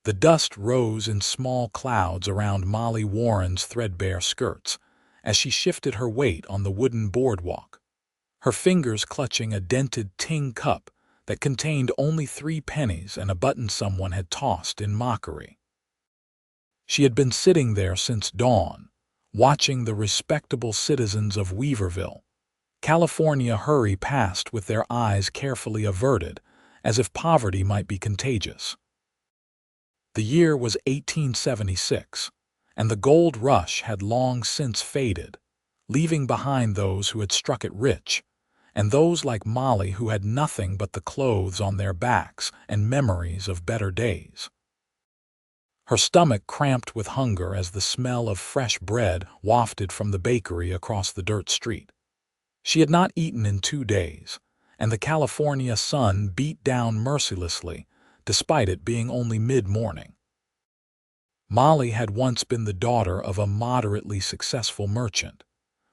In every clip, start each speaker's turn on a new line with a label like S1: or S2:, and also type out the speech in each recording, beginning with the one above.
S1: The dust rose in small clouds around Molly Warren's threadbare skirts as she shifted her weight on the wooden boardwalk, her fingers clutching a dented tin cup that contained only 3 pennies and a button someone had tossed in mockery. She had been sitting there since dawn, watching the respectable citizens of Weaverville, California hurry past with their eyes carefully averted, as if poverty might be contagious. The year was 1876, and the gold rush had long since faded, leaving behind those who had struck it rich, and those like Molly who had nothing but the clothes on their backs and memories of better days. Her stomach cramped with hunger as the smell of fresh bread wafted from the bakery across the dirt street. She had not eaten in 2 days, and the California sun beat down mercilessly, despite it being only mid-morning. Molly had once been the daughter of a moderately successful merchant,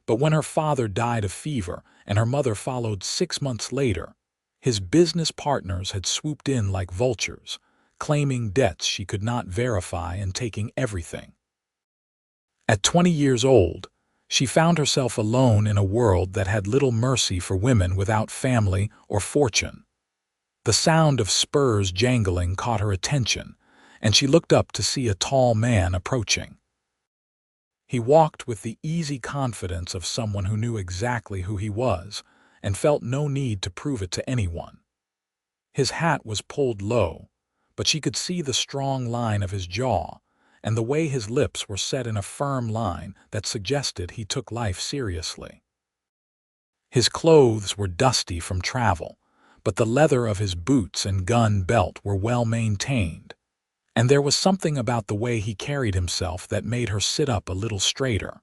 S1: but when her father died of fever and her mother followed 6 months later, his business partners had swooped in like vultures, claiming debts she could not verify and taking everything. At 20 years old, she found herself alone in a world that had little mercy for women without family or fortune. The sound of spurs jangling caught her attention, and she looked up to see a tall man approaching. He walked with the easy confidence of someone who knew exactly who he was and felt no need to prove it to anyone. His hat was pulled low, but she could see the strong line of his jaw and the way his lips were set in a firm line that suggested he took life seriously. His clothes were dusty from travel, but the leather of his boots and gun belt were well maintained, and there was something about the way he carried himself that made her sit up a little straighter.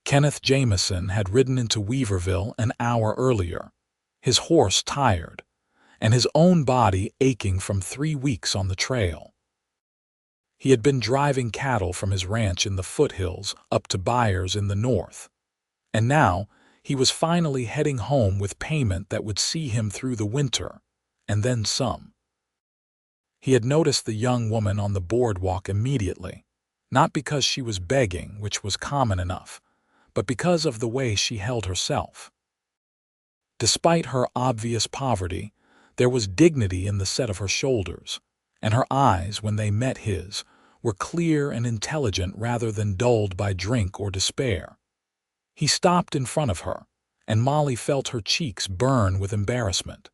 S1: Kenneth Jamison had ridden into Weaverville an hour earlier, his horse tired, and his own body aching from 3 weeks on the trail. He had been driving cattle from his ranch in the foothills up to Byers in the north, and now he was finally heading home with payment that would see him through the winter, and then some. He had noticed the young woman on the boardwalk immediately, not because she was begging, which was common enough, but because of the way she held herself. Despite her obvious poverty, there was dignity in the set of her shoulders, and her eyes, when they met his, were clear and intelligent rather than dulled by drink or despair. He stopped in front of her, and Molly felt her cheeks burn with embarrassment.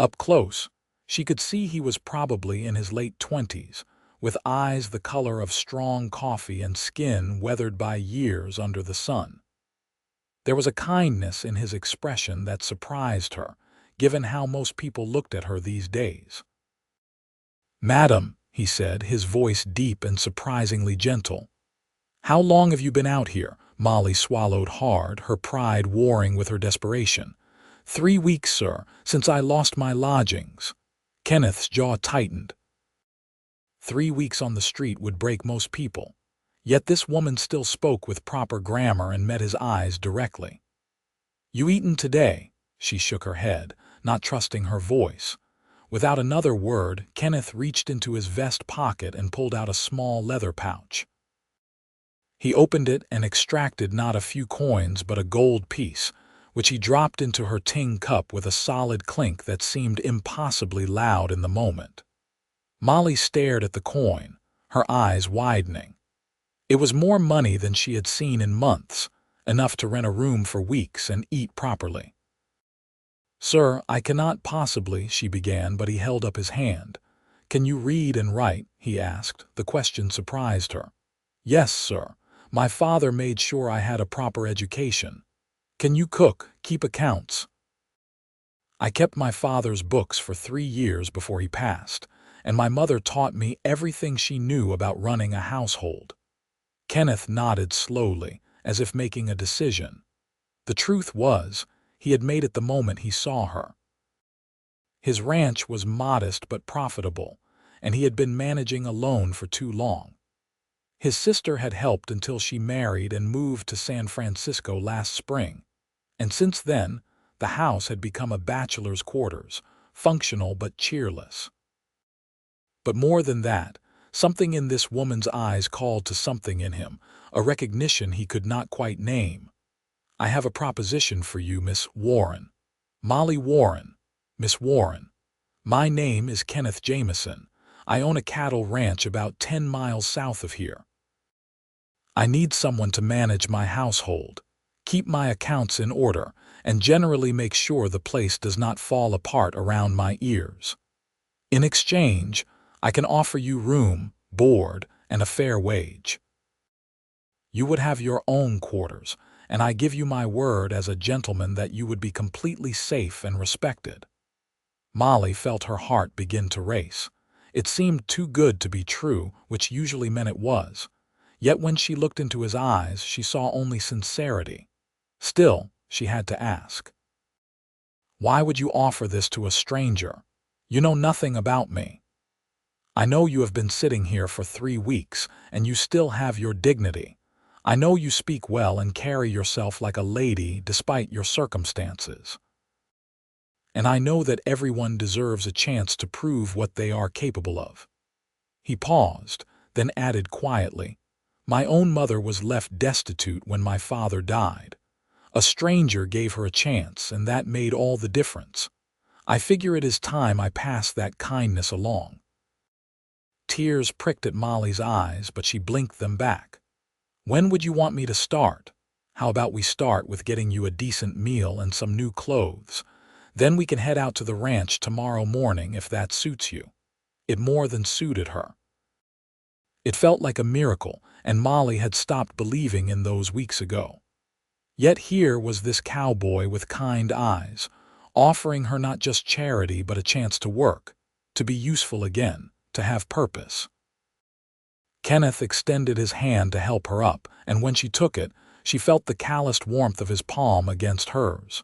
S1: Up close, she could see he was probably in his late 20s, with eyes the color of strong coffee and skin weathered by years under the sun. There was a kindness in his expression that surprised her, given how most people looked at her these days. "Madam," he said, his voice deep and surprisingly gentle. "How long have you been out here?" Molly swallowed hard, her pride warring with her desperation. "3 weeks, sir, since I lost my lodgings." Kenneth's jaw tightened. 3 weeks on the street would break most people, yet this woman still spoke with proper grammar and met his eyes directly. "You eaten today?" She shook her head, not trusting her voice. Without another word, Kenneth reached into his vest pocket and pulled out a small leather pouch. He opened it and extracted not a few coins but a gold piece, which he dropped into her tin cup with a solid clink that seemed impossibly loud in the moment. Molly stared at the coin, her eyes widening. It was more money than she had seen in months, enough to rent a room for weeks and eat properly. "Sir, I cannot possibly," she began, but he held up his hand. "Can you read and write?" he asked. The question surprised her. "Yes, sir. My father made sure I had a proper education." "Can you cook, keep accounts?" "I kept my father's books for 3 years before he passed, and my mother taught me everything she knew about running a household." Kenneth nodded slowly, as if making a decision. The truth was, he had made it the moment he saw her. His ranch was modest but profitable, and he had been managing alone for too long. His sister had helped until she married and moved to San Francisco last spring, and since then, the house had become a bachelor's quarters, functional but cheerless. But more than that, something in this woman's eyes called to something in him, a recognition he could not quite name. "I have a proposition for you, Miss Warren." "Molly Warren." "Miss Warren, my name is Kenneth Jamison. I own a cattle ranch about 10 miles south of here. I need someone to manage my household, keep my accounts in order, and generally make sure the place does not fall apart around my ears. In exchange, I can offer you room, board, and a fair wage. You would have your own quarters, and I give you my word as a gentleman that you would be completely safe and respected." Molly felt her heart begin to race. It seemed too good to be true, which usually meant it was. Yet when she looked into his eyes, she saw only sincerity. Still, she had to ask, "Why would you offer this to a stranger? You know nothing about me. I know you have been sitting here for 3 weeks, and you still have your dignity. I know you speak well and carry yourself like a lady despite your circumstances. And I know that everyone deserves a chance to prove what they are capable of." He paused, then added quietly, "My own mother was left destitute when my father died. A stranger gave her a chance, and that made all the difference. I figure it is time I passed that kindness along." Tears pricked at Molly's eyes, but she blinked them back. "When would you want me to start? How about we start with getting you a decent meal and some new clothes? Then we can head out to the ranch tomorrow morning if that suits you." It more than suited her. It felt like a miracle, and Molly had stopped believing in those weeks ago. Yet here was this cowboy with kind eyes, offering her not just charity but a chance to work, to be useful again, to have purpose. Kenneth extended his hand to help her up, and when she took it, she felt the calloused warmth of his palm against hers.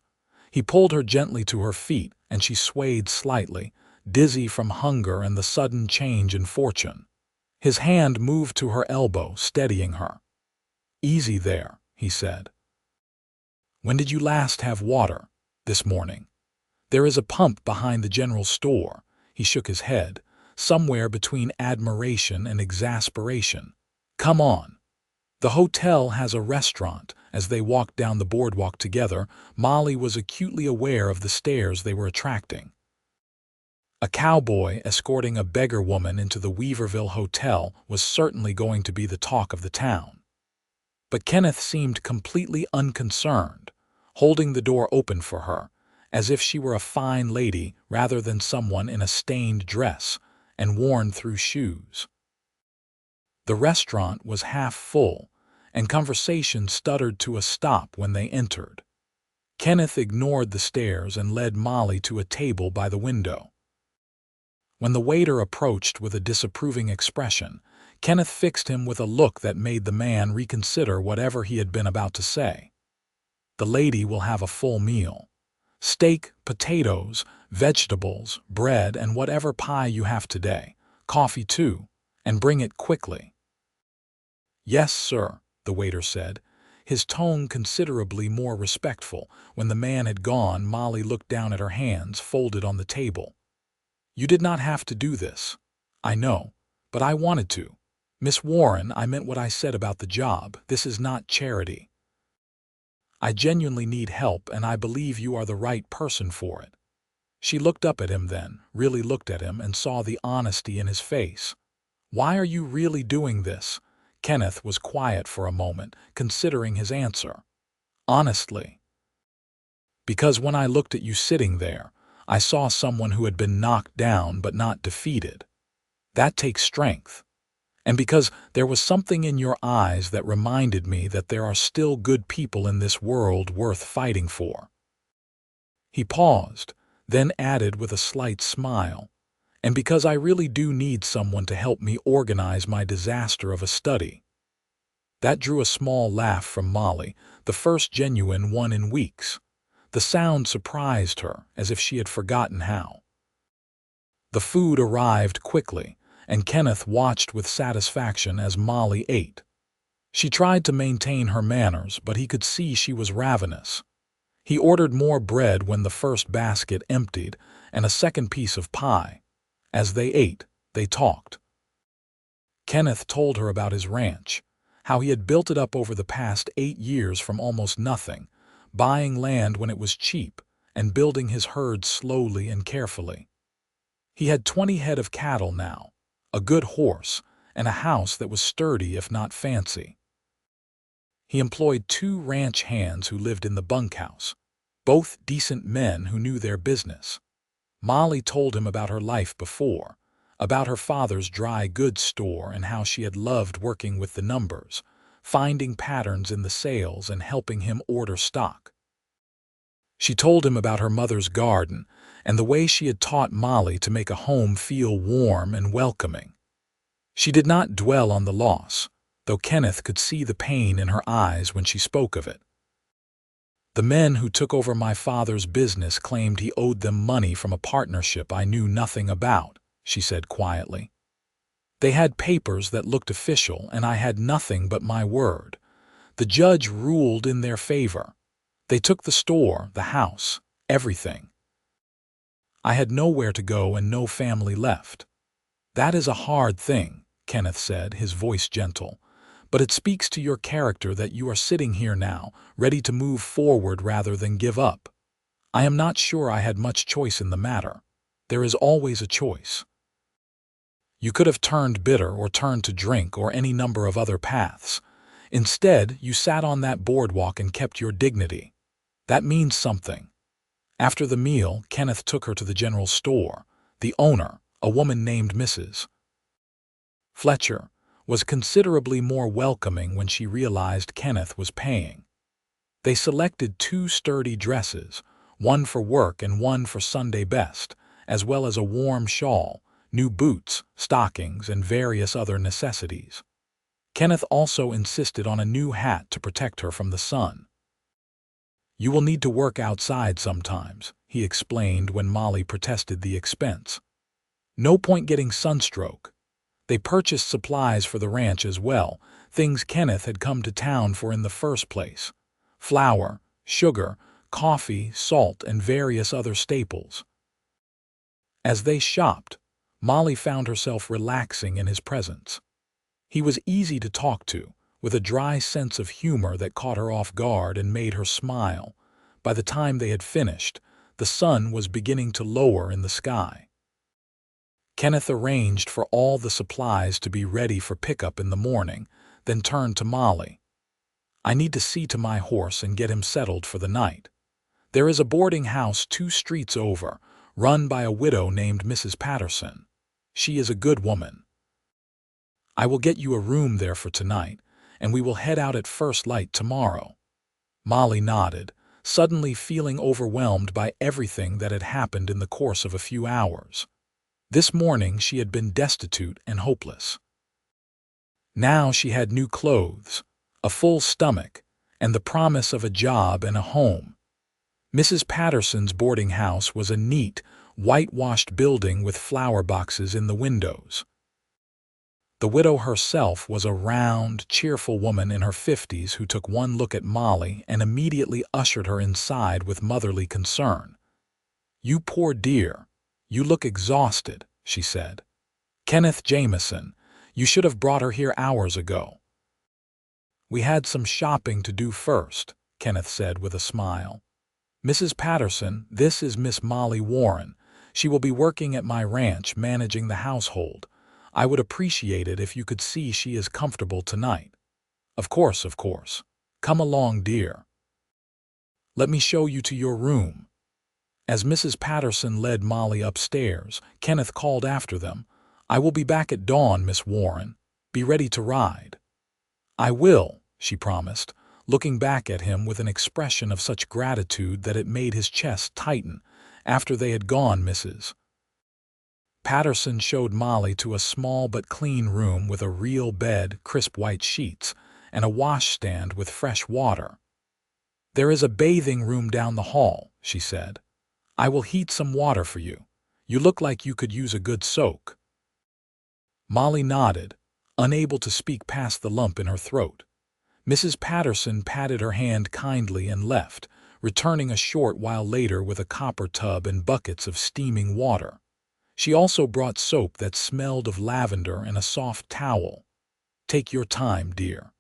S1: He pulled her gently to her feet, and she swayed slightly, dizzy from hunger and the sudden change in fortune. His hand moved to her elbow, steadying her. "Easy there," he said. "When did you last have water?" "This morning. There is a pump behind the general store." He shook his head, somewhere between admiration and exasperation. "Come on. The hotel has a restaurant." As they walked down the boardwalk together, Molly was acutely aware of the stares they were attracting. A cowboy escorting a beggar woman into the Weaverville Hotel was certainly going to be the talk of the town. But Kenneth seemed completely unconcerned, holding the door open for her, as if she were a fine lady rather than someone in a stained dress and worn-through shoes. The restaurant was half full, and conversation stuttered to a stop when they entered. Kenneth ignored the stares and led Molly to a table by the window. When the waiter approached with a disapproving expression, Kenneth fixed him with a look that made the man reconsider whatever he had been about to say. "The lady will have a full meal. Steak, potatoes, vegetables, bread, and whatever pie you have today. Coffee too, and bring it quickly." "Yes, sir," the waiter said, his tone considerably more respectful. When the man had gone, Molly looked down at her hands folded on the table. "You did not have to do this. I know, but I wanted to. Miss Warren, I meant what I said about the job. This is not charity. I genuinely need help, and I believe you are the right person for it." She looked up at him then, really looked at him, and saw the honesty in his face. "Why are you really doing this?" Kenneth was quiet for a moment, considering his answer. "Honestly. Because when I looked at you sitting there, I saw someone who had been knocked down but not defeated. That takes strength. And because there was something in your eyes that reminded me that there are still good people in this world worth fighting for." He paused, then added with a slight smile, "And because I really do need someone to help me organize my disaster of a study." That drew a small laugh from Molly, the first genuine one in weeks. The sound surprised her, as if she had forgotten how. The food arrived quickly, and Kenneth watched with satisfaction as Molly ate. She tried to maintain her manners, but he could see she was ravenous. He ordered more bread when the first basket emptied, and a second piece of pie. As they ate, They talked. Kenneth told her about his ranch, how he had built it up over the past 8 years from almost nothing, buying land when it was cheap and building his herd slowly and carefully. He had 20 head of cattle now, a good horse, and a house that was sturdy if not fancy. He employed 2 ranch hands who lived in the bunkhouse, both decent men who knew their business. Molly told him about her life before, about her father's dry goods store and how she had loved working with the numbers, finding patterns in the sales and helping him order stock. She told him about her mother's garden and the way she had taught Molly to make a home feel warm and welcoming. She did not dwell on the loss, though Kenneth could see the pain in her eyes when she spoke of it. The men who took over my father's business claimed he owed them money from a partnership I knew nothing about, she said quietly. They had papers that looked official, and I had nothing but my word. The judge ruled in their favor. They took the store, the house, everything. I had nowhere to go and no family left. That is a hard thing, Kenneth said, his voice gentle. But it speaks to your character that you are sitting here now, ready to move forward rather than give up. I am not sure I had much choice in the matter. There is always a choice. You could have turned bitter or turned to drink or any number of other paths. Instead, you sat on that boardwalk and kept your dignity. That means something. After the meal, Kenneth took her to the general store. The owner, a woman named Mrs. Fletcher, was considerably more welcoming when she realized Kenneth was paying. They selected 2 sturdy dresses, one for work and one for Sunday best, as well as a warm shawl, new boots, stockings, and various other necessities. Kenneth also insisted on a new hat to protect her from the sun. You will need to work outside sometimes, he explained when Molly protested the expense. No point getting sunstroke. They purchased supplies for the ranch as well, things Kenneth had come to town for in the first place. Flour, sugar, coffee, salt, and various other staples. As they shopped, Molly found herself relaxing in his presence. He was easy to talk to, with a dry sense of humor that caught her off guard and made her smile. By the time they had finished, the sun was beginning to lower in the sky. Kenneth arranged for all the supplies to be ready for pickup in the morning, then turned to Molly. I need to see to my horse and get him settled for the night. There is a boarding house 2 streets over, run by a widow named Mrs. Patterson. She is a good woman. I will get you a room there for tonight, and we will head out at first light tomorrow. Molly nodded, suddenly feeling overwhelmed by everything that had happened in the course of a few hours. This morning she had been destitute and hopeless. Now she had new clothes, a full stomach, and the promise of a job and a home. Mrs. Patterson's boarding house was a neat, whitewashed building with flower boxes in the windows. The widow herself was a round, cheerful woman in her 50s who took one look at Molly and immediately ushered her inside with motherly concern. "You poor dear. You look exhausted," she said. "Kenneth Jamison, you should have brought her here hours ago." "We had some shopping to do first," Kenneth said with a smile. "Mrs. Patterson, this is Miss Molly Warren. She will be working at my ranch managing the household. I would appreciate it if you could see she is comfortable tonight." Of course. Come along, dear. Let me show you to your room." As Mrs. Patterson led Molly upstairs, Kenneth called after them, "I will be back at dawn, Miss Warren. Be ready to ride." "I will," she promised, looking back at him with an expression of such gratitude that it made his chest tighten. After they had gone, Mrs. Patterson showed Molly to a small but clean room with a real bed, crisp white sheets, and a washstand with fresh water. "There is a bathing room down the hall," she said. "I will heat some water for you. You look like you could use a good soak." Molly nodded, unable to speak past the lump in her throat. Mrs. Patterson patted her hand kindly and left, returning a short while later with a copper tub and buckets of steaming water. She also brought soap that smelled of lavender and a soft towel. "Take your time, dear.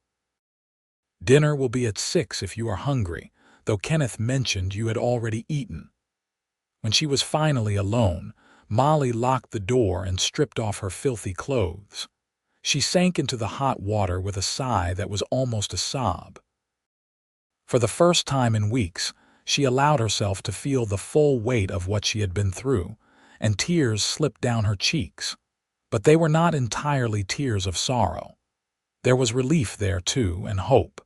S1: Dinner will be at 6 if you are hungry, though Kenneth mentioned you had already eaten." When she was finally alone, Molly locked the door and stripped off her filthy clothes. She sank into the hot water with a sigh that was almost a sob. For the first time in weeks, she allowed herself to feel the full weight of what she had been through, and tears slipped down her cheeks. But they were not entirely tears of sorrow. There was relief there, too, and hope.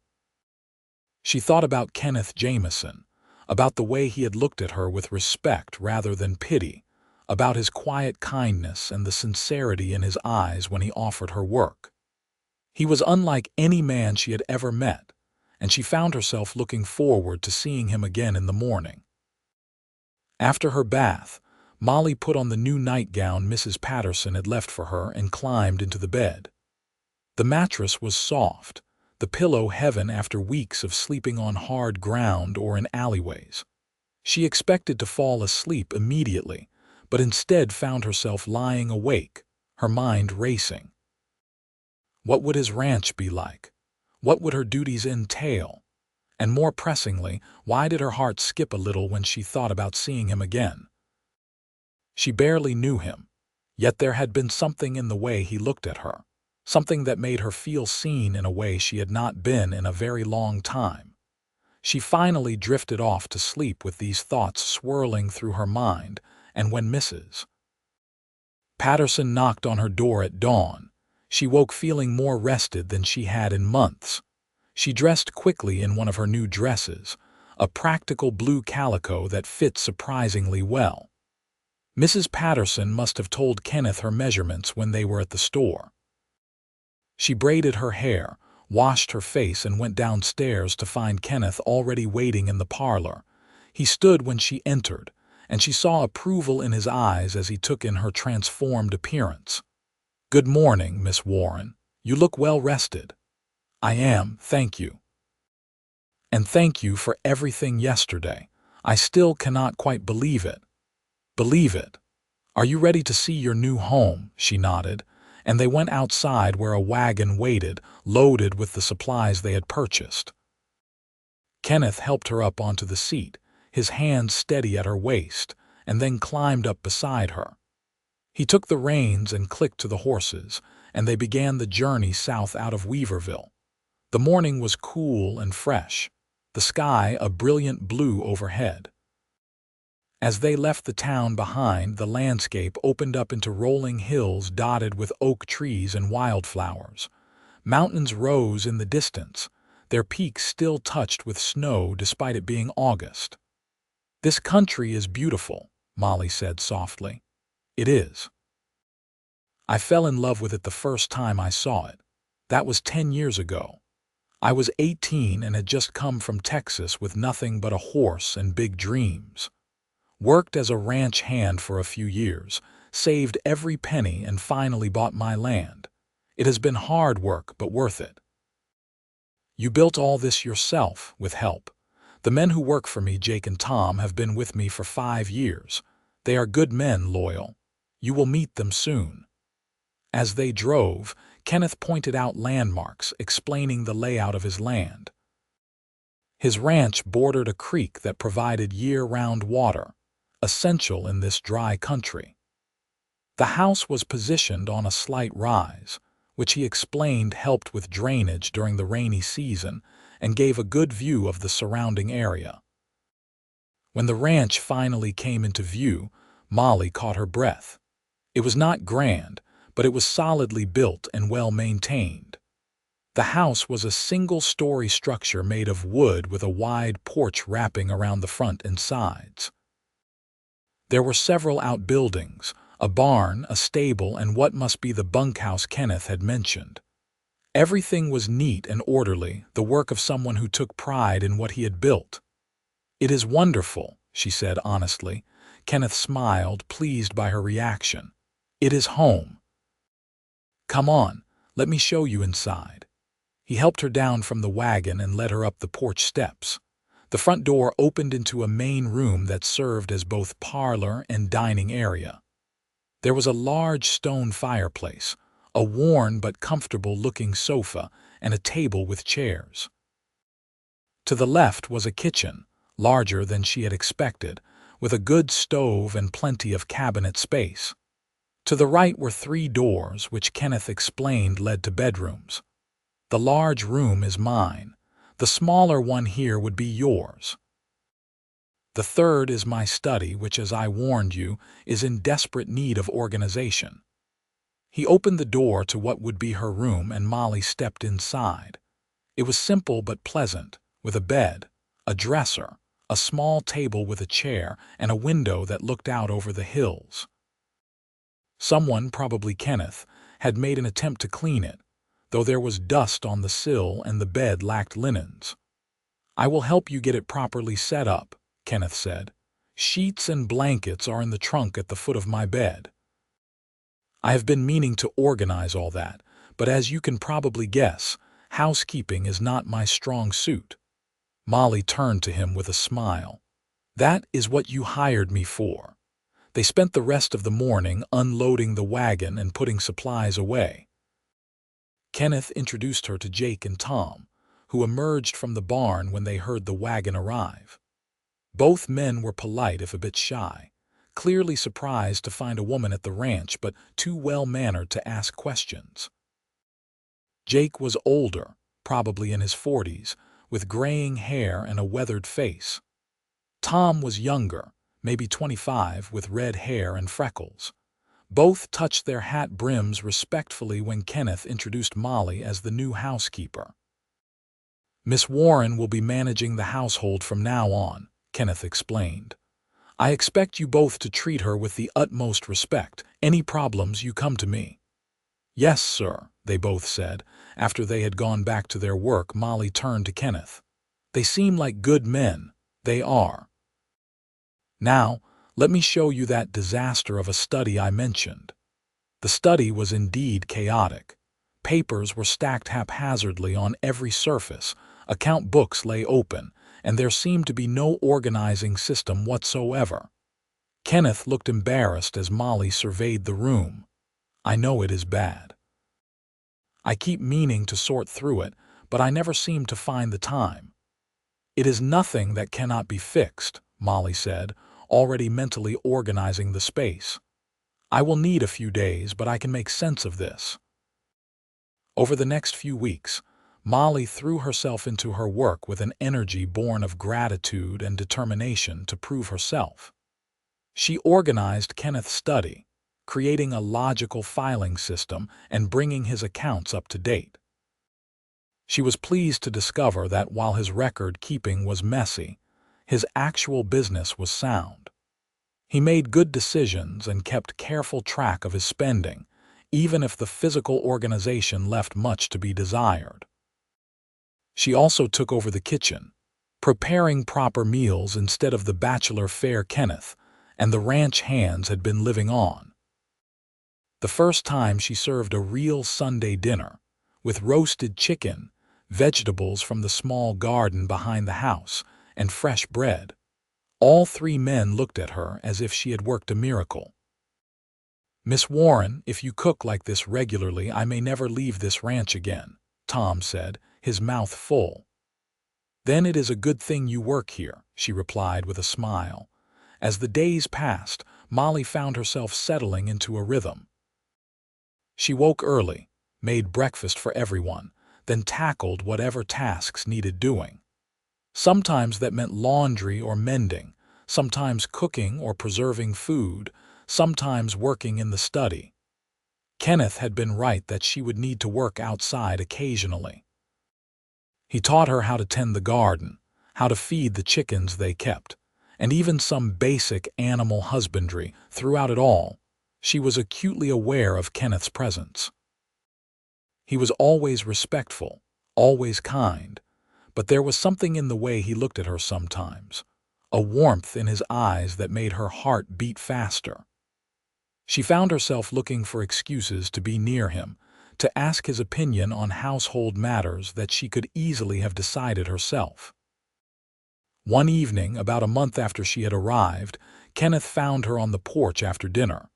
S1: She thought about Kenneth Jamison, about the way he had looked at her with respect rather than pity, about his quiet kindness and the sincerity in his eyes when he offered her work. He was unlike any man she had ever met, and she found herself looking forward to seeing him again in the morning. After her bath, Molly put on the new nightgown Mrs. Patterson had left for her and climbed into the bed. The mattress was soft, the pillow heaven after weeks of sleeping on hard ground or in alleyways. She expected to fall asleep immediately, but instead found herself lying awake, her mind racing. What would his ranch be like? What would her duties entail? And more pressingly, why did her heart skip a little when she thought about seeing him again? She barely knew him, yet there had been something in the way he looked at her, something that made her feel seen in a way she had not been in a very long time. She finally drifted off to sleep with these thoughts swirling through her mind, and when Mrs. Patterson knocked on her door at dawn, she woke feeling more rested than she had in months. She dressed quickly in one of her new dresses, a practical blue calico that fit surprisingly well. Mrs. Patterson must have told Kenneth her measurements when they were at the store. She braided her hair, washed her face, and went downstairs to find Kenneth already waiting in the parlor. He stood when she entered, and she saw approval in his eyes as he took in her transformed appearance. "Good morning, Miss Warren. You look well rested." "I am, thank you. And thank you for everything yesterday. I still cannot quite believe it." "Believe it? Are you ready to see your new home?" She nodded, and they went outside where a wagon waited, loaded with the supplies they had purchased. Kenneth helped her up onto the seat, his hand steady at her waist, and then climbed up beside her. He took the reins and clicked to the horses, and they began the journey south out of Weaverville. The morning was cool and fresh, the sky a brilliant blue overhead. As they left the town behind, the landscape opened up into rolling hills dotted with oak trees and wildflowers. Mountains rose in the distance, their peaks still touched with snow despite it being August. "This country is beautiful," Molly said softly. "It is. I fell in love with it the first time I saw it. That was 10 years ago. I was 18 and had just come from Texas with nothing but a horse and big dreams. Worked as a ranch hand for a few years, saved every penny, and finally bought my land. It has been hard work, but worth it." "You built all this yourself, with help. The men who work for me, Jake and Tom, have been with me for 5 years. They are good men, loyal. You will meet them soon." As they drove, Kenneth pointed out landmarks, explaining the layout of his land. His ranch bordered a creek that provided year-round water, essential in this dry country. The house was positioned on a slight rise, which he explained helped with drainage during the rainy season and gave a good view of the surrounding area. When the ranch finally came into view, Molly caught her breath. It was not grand, but it was solidly built and well maintained. The house was a single-story structure made of wood with a wide porch wrapping around the front and sides. There were several outbuildings, a barn, a stable, and what must be the bunkhouse Kenneth had mentioned. Everything was neat and orderly, the work of someone who took pride in what he had built. "It is wonderful," she said honestly. Kenneth smiled, pleased by her reaction. "It is home. Come on, let me show you inside." He helped her down from the wagon and led her up the porch steps. The front door opened into a main room that served as both parlor and dining area. There was a large stone fireplace, a worn but comfortable-looking sofa, and a table with chairs. To the left was a kitchen, larger than she had expected, with a good stove and plenty of cabinet space. To the right were 3 doors, which Kenneth explained led to bedrooms. "The large room is mine. The smaller one here would be yours. The third is my study, which, as I warned you, is in desperate need of organization." He opened the door to what would be her room, and Molly stepped inside. It was simple but pleasant, with a bed, a dresser, a small table with a chair, and a window that looked out over the hills. Someone, probably Kenneth, had made an attempt to clean it, though there was dust on the sill and the bed lacked linens. "I will help you get it properly set up," Kenneth said. "Sheets and blankets are in the trunk at the foot of my bed. I have been meaning to organize all that, but as you can probably guess, housekeeping is not my strong suit." Molly turned to him with a smile. "That is what you hired me for." They spent the rest of the morning unloading the wagon and putting supplies away. Kenneth introduced her to Jake and Tom, who emerged from the barn when they heard the wagon arrive. Both men were polite, if a bit shy, clearly surprised to find a woman at the ranch, but too well-mannered to ask questions. Jake was older, probably in his 40s, with graying hair and a weathered face. Tom was younger, maybe 25, with red hair and freckles. Both touched their hat brims respectfully when Kenneth introduced Molly as the new housekeeper. "Miss Warren will be managing the household from now on," Kenneth explained. "I expect you both to treat her with the utmost respect. Any problems, you come to me." "Yes, sir," they both said. After they had gone back to their work, Molly turned to Kenneth. "They seem like good men. They are. Now, let me show you that disaster of a study I mentioned." The study was indeed chaotic. Papers were stacked haphazardly on every surface, account books lay open, and there seemed to be no organizing system whatsoever. Kenneth looked embarrassed as Molly surveyed the room. "I know it is bad. I keep meaning to sort through it, but I never seem to find the time." "It is nothing that cannot be fixed," Molly said, already mentally organizing the space. "I will need a few days, but I can make sense of this." Over the next few weeks, Molly threw herself into her work with an energy born of gratitude and determination to prove herself. She organized Kenneth's study, creating a logical filing system and bringing his accounts up to date. She was pleased to discover that while his record-keeping was messy, his actual business was sound. He made good decisions and kept careful track of his spending, even if the physical organization left much to be desired. She also took over the kitchen, preparing proper meals instead of the bachelor fare Kenneth and the ranch hands had been living on. The first time she served a real Sunday dinner, with roasted chicken, vegetables from the small garden behind the house, and fresh bread. All 3 men looked at her as if she had worked a miracle. "Miss Warren, if you cook like this regularly, I may never leave this ranch again," Tom said, his mouth full. "Then it is a good thing you work here," she replied with a smile. As the days passed, Molly found herself settling into a rhythm. She woke early, made breakfast for everyone, then tackled whatever tasks needed doing. Sometimes that meant laundry or mending, sometimes cooking or preserving food, sometimes working in the study. Kenneth had been right that she would need to work outside occasionally. He taught her how to tend the garden, how to feed the chickens they kept, and even some basic animal husbandry. Throughout it all, she was acutely aware of Kenneth's presence. He was always respectful, always kind, but there was something in the way he looked at her sometimes, a warmth in his eyes that made her heart beat faster. She found herself looking for excuses to be near him, to ask his opinion on household matters that she could easily have decided herself. One evening, about a month after she had arrived, Kenneth found her on the porch after dinner.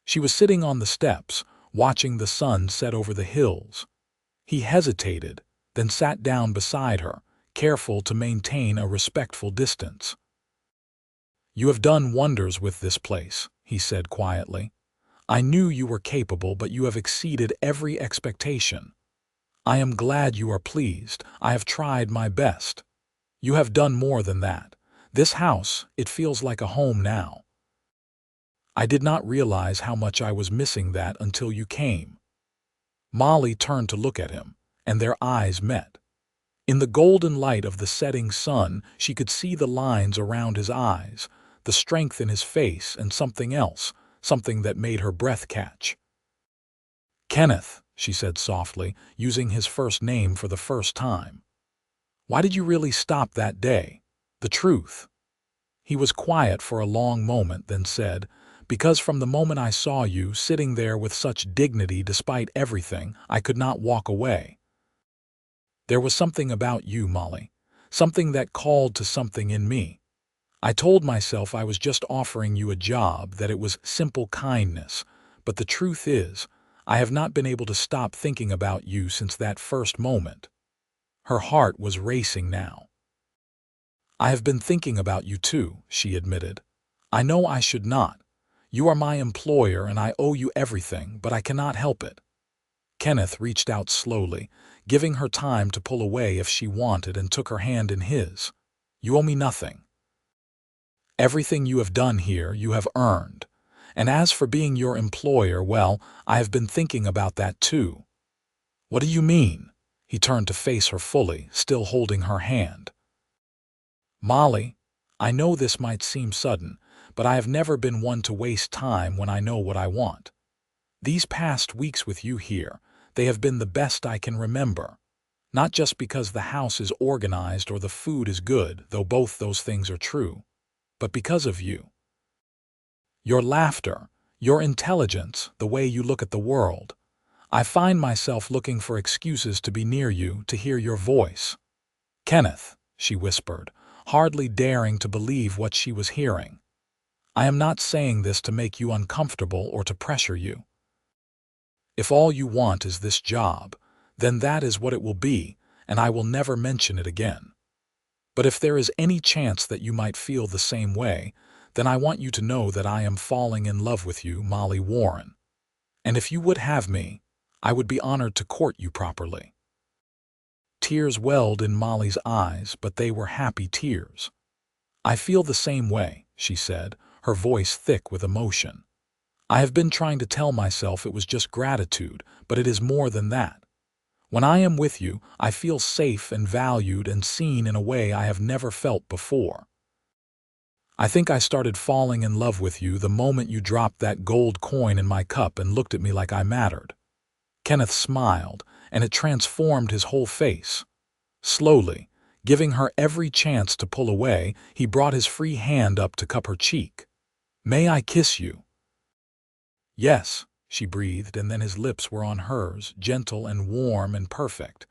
S1: She was sitting on the steps, watching the sun set over the hills. He hesitated, then sat down beside her, careful to maintain a respectful distance. "You have done wonders with this place," he said quietly. "I knew you were capable, but you have exceeded every expectation. I am glad you are pleased. I have tried my best. You have done more than that. This house, it feels like a home now. I did not realize how much I was missing that until you came." Molly turned to look at him, and their eyes met. In the golden light of the setting sun, she could see the lines around his eyes, the strength in his face, and something else, something that made her breath catch. "Kenneth," she said softly, using his first name for the first time. "Why did you really stop that day? The truth." He was quiet for a long moment, then said, "Because from the moment I saw you sitting there with such dignity despite everything, I could not walk away. There was something about you, Molly, something that called to something in me. I told myself I was just offering you a job, that it was simple kindness, but the truth is, I have not been able to stop thinking about you since that first moment." Her heart was racing now. "I have been thinking about you too," she admitted. "I know I should not. You are my employer and I owe you everything, but I cannot help it." Kenneth reached out slowly, giving her time to pull away if she wanted, and took her hand in his. "You owe me nothing. Everything you have done here you have earned. And as for being your employer, well, I have been thinking about that too." "What do you mean?" He turned to face her fully, still holding her hand. "Molly, I know this might seem sudden, but I have never been one to waste time when I know what I want. These past weeks with you here, they have been the best I can remember. Not just because the house is organized or the food is good, though both those things are true, but because of you. Your laughter, your intelligence, the way you look at the world. I find myself looking for excuses to be near you, to hear your voice." "Kenneth," she whispered, hardly daring to believe what she was hearing. "I am not saying this to make you uncomfortable or to pressure you. If all you want is this job, then that is what it will be, and I will never mention it again. But if there is any chance that you might feel the same way, then I want you to know that I am falling in love with you, Molly Warren. And if you would have me, I would be honored to court you properly." Tears welled in Molly's eyes, but they were happy tears. "I feel the same way," she said, her voice thick with emotion. "I have been trying to tell myself it was just gratitude, but it is more than that. When I am with you, I feel safe and valued and seen in a way I have never felt before. I think I started falling in love with you the moment you dropped that gold coin in my cup and looked at me like I mattered." Kenneth smiled, and it transformed his whole face. Slowly, giving her every chance to pull away, he brought his free hand up to cup her cheek. "May I kiss you?" "Yes," she breathed, and then his lips were on hers, gentle and warm and perfect.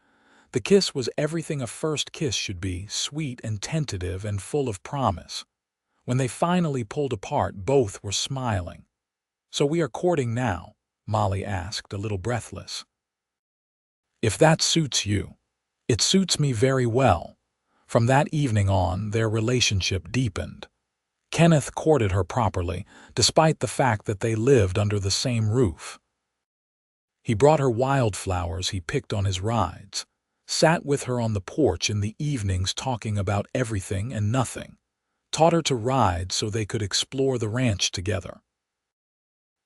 S1: The kiss was everything a first kiss should be, sweet and tentative and full of promise. When they finally pulled apart, both were smiling. "So we are courting now?" Molly asked, a little breathless. "If that suits you." "It suits me very well." From that evening on, their relationship deepened. Kenneth courted her properly, despite the fact that they lived under the same roof. He brought her wildflowers he picked on his rides, sat with her on the porch in the evenings talking about everything and nothing, taught her to ride so they could explore the ranch together.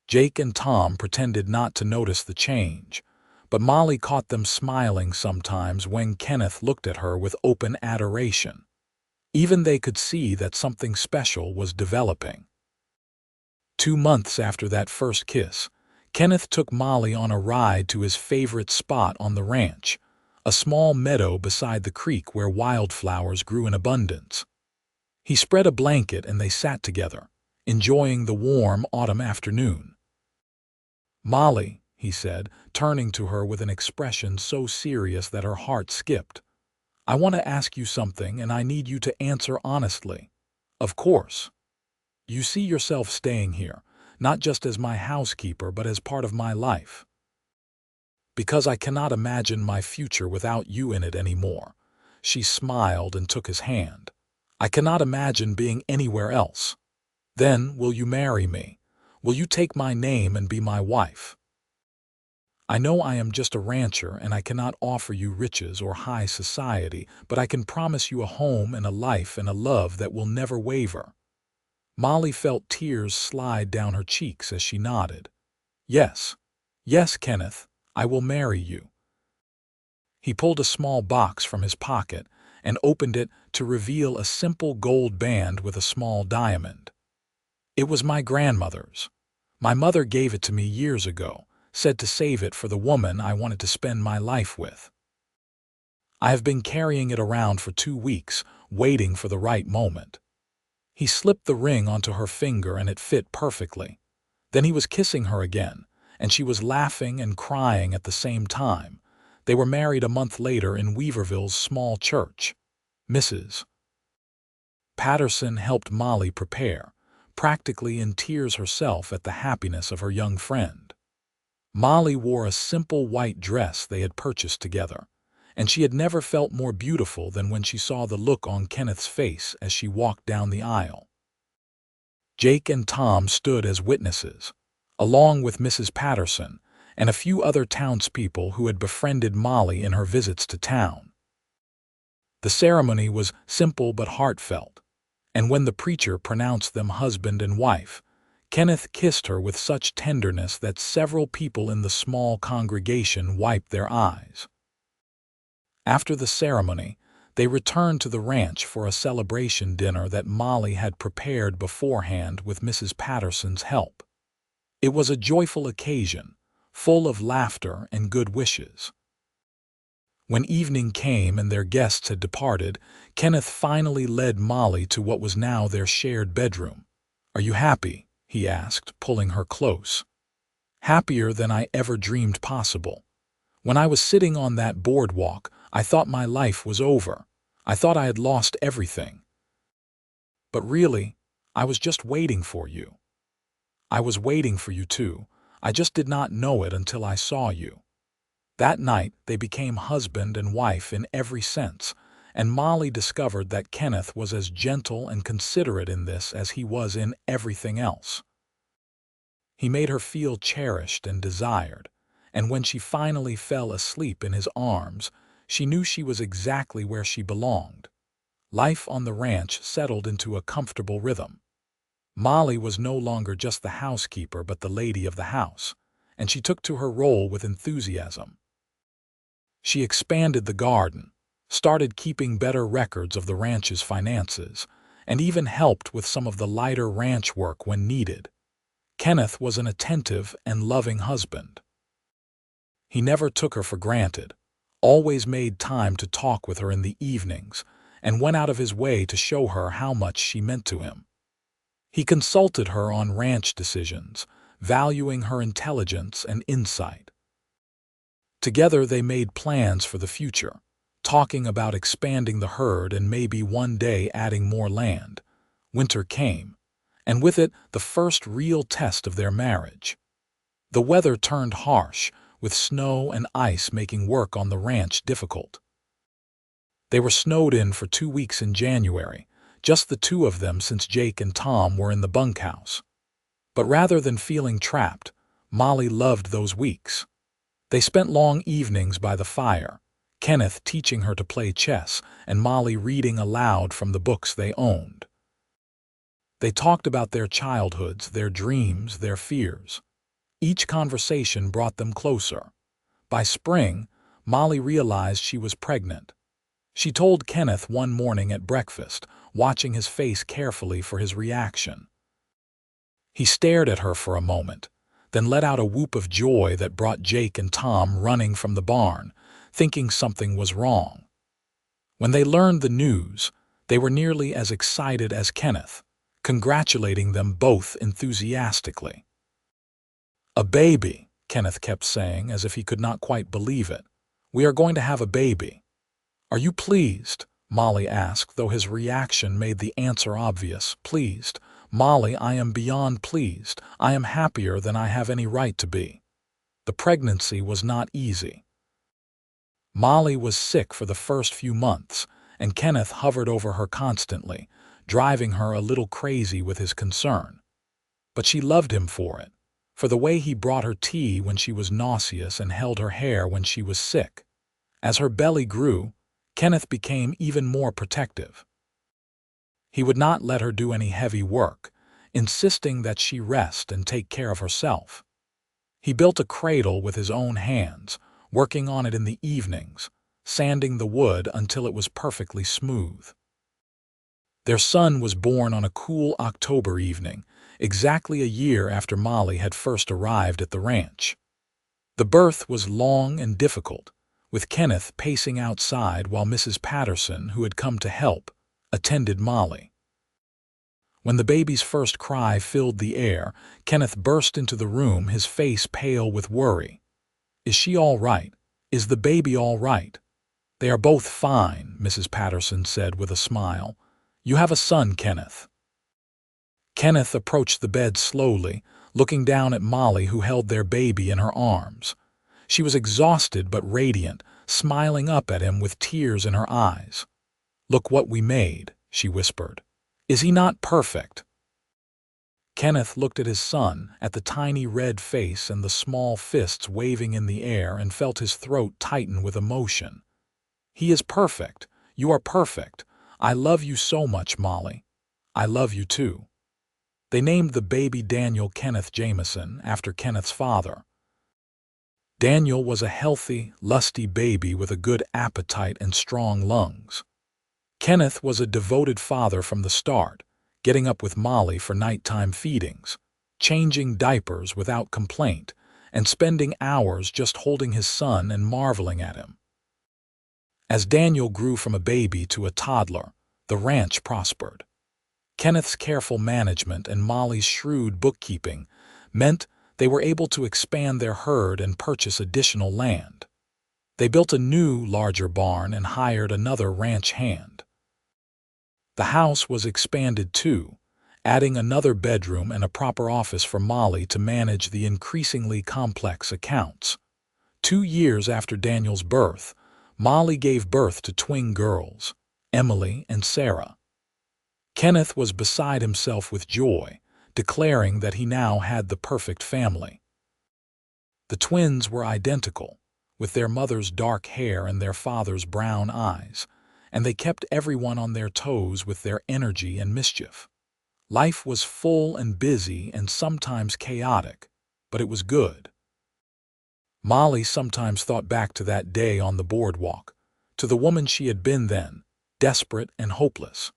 S1: Jake and Tom pretended not to notice the change, but Molly caught them smiling sometimes when Kenneth looked at her with open adoration. Even they could see that something special was developing. 2 months after that first kiss, Kenneth took Molly on a ride to his favorite spot on the ranch, a small meadow beside the creek where wildflowers grew in abundance. He spread a blanket and they sat together, enjoying the warm autumn afternoon. "Molly," he said, turning to her with an expression so serious that her heart skipped, "I want to ask you something and I need you to answer honestly." "Of course." "You see yourself staying here, not just as my housekeeper but as part of my life. Because I cannot imagine my future without you in it anymore." She smiled and took his hand. "I cannot imagine being anywhere else." "Then, will you marry me? Will you take my name and be my wife? I know I am just a rancher and I cannot offer you riches or high society, but I can promise you a home and a life and a love that will never waver." Molly felt tears slide down her cheeks as she nodded. "Yes, yes, Kenneth, I will marry you." He pulled a small box from his pocket and opened it to reveal a simple gold band with a small diamond. "It was my grandmother's. My mother gave it to me years ago, said to save it for the woman I wanted to spend my life with. I have been carrying it around for 2 weeks, waiting for the right moment." He slipped the ring onto her finger and it fit perfectly. Then he was kissing her again, and she was laughing and crying at the same time. They were married a month later in Weaverville's small church. Mrs. Patterson helped Molly prepare, practically in tears herself at the happiness of her young friend. Molly wore a simple white dress they had purchased together, and she had never felt more beautiful than when she saw the look on Kenneth's face as she walked down the aisle. Jake and Tom stood as witnesses, along with Mrs. Patterson and a few other townspeople who had befriended Molly in her visits to town. The ceremony was simple but heartfelt, and when the preacher pronounced them husband and wife, Kenneth kissed her with such tenderness that several people in the small congregation wiped their eyes. After the ceremony, they returned to the ranch for a celebration dinner that Molly had prepared beforehand with Mrs. Patterson's help. It was a joyful occasion, full of laughter and good wishes. When evening came and their guests had departed, Kenneth finally led Molly to what was now their shared bedroom. "Are you happy?" he asked, pulling her close. "Happier than I ever dreamed possible. When I was sitting on that boardwalk, I thought my life was over. I thought I had lost everything. But really, I was just waiting for you. I was waiting for you too. I just did not know it until I saw you." That night, they became husband and wife in every sense, and Molly discovered that Kenneth was as gentle and considerate in this as he was in everything else. He made her feel cherished and desired, and when she finally fell asleep in his arms, she knew she was exactly where she belonged. Life on the ranch settled into a comfortable rhythm. Molly was no longer just the housekeeper but the lady of the house, and she took to her role with enthusiasm. She expanded the garden, started keeping better records of the ranch's finances, and even helped with some of the lighter ranch work when needed. Kenneth was an attentive and loving husband. He never took her for granted, always made time to talk with her in the evenings, and went out of his way to show her how much she meant to him. He consulted her on ranch decisions, valuing her intelligence and insight. Together they made plans for the future, talking about expanding the herd and maybe one day adding more land. Winter came, and with it the first real test of their marriage. The weather turned harsh, with snow and ice making work on the ranch difficult. They were snowed in for 2 weeks in January, just the two of them since Jake and Tom were in the bunkhouse. But rather than feeling trapped, Molly loved those weeks. They spent long evenings by the fire, Kenneth teaching her to play chess and Molly reading aloud from the books they owned. They talked about their childhoods, their dreams, their fears. Each conversation brought them closer. By spring, Molly realized she was pregnant. She told Kenneth one morning at breakfast, watching his face carefully for his reaction. He stared at her for a moment, then let out a whoop of joy that brought Jake and Tom running from the barn, thinking something was wrong. When they learned the news, they were nearly as excited as Kenneth, congratulating them both enthusiastically. "A baby," Kenneth kept saying as if he could not quite believe it. "We are going to have a baby." "Are you pleased?" Molly asked, though his reaction made the answer obvious. "Pleased," "Molly, I am beyond pleased. I am happier than I have any right to be." The pregnancy was not easy. Molly was sick for the first few months, and Kenneth hovered over her constantly, driving her a little crazy with his concern. But she loved him for the way he brought her tea when she was nauseous and held her hair when she was sick. As her belly grew, Kenneth became even more protective. He would not let her do any heavy work, insisting that she rest and take care of herself. He built a cradle with his own hands, working on it in the evenings, sanding the wood until it was perfectly smooth. Their son was born on a cool October evening, exactly a year after Molly had first arrived at the ranch. The birth was long and difficult, with Kenneth pacing outside while Mrs. Patterson, who had come to help, attended Molly. When the baby's first cry filled the air, Kenneth burst into the room, his face pale with worry. "Is she all right? Is the baby all right?" "They are both fine," Mrs. Patterson said with a smile. "You have a son, Kenneth." Kenneth approached the bed slowly, looking down at Molly, who held their baby in her arms. She was exhausted but radiant, smiling up at him with tears in her eyes. "Look what we made," she whispered. "Is he not perfect?" Kenneth looked at his son, at the tiny red face and the small fists waving in the air, and felt his throat tighten with emotion. "He is perfect. You are perfect. I love you so much, Molly. I love you too." They named the baby Daniel Kenneth Jamison, after Kenneth's father. Daniel was a healthy, lusty baby with a good appetite and strong lungs. Kenneth was a devoted father from the start, getting up with Molly for nighttime feedings, changing diapers without complaint, and spending hours just holding his son and marveling at him. As Daniel grew from a baby to a toddler, the ranch prospered. Kenneth's careful management and Molly's shrewd bookkeeping meant they were able to expand their herd and purchase additional land. They built a new, larger barn and hired another ranch hand. The house was expanded too, adding another bedroom and a proper office for Molly to manage the increasingly complex accounts. 2 years after Daniel's birth, Molly gave birth to twin girls, Emily and Sarah. Kenneth was beside himself with joy, declaring that he now had the perfect family. The twins were identical, with their mother's dark hair and their father's brown eyes, and they kept everyone on their toes with their energy and mischief. Life was full and busy and sometimes chaotic, but it was good. Molly sometimes thought back to that day on the boardwalk, to the woman she had been then, desperate and hopeless.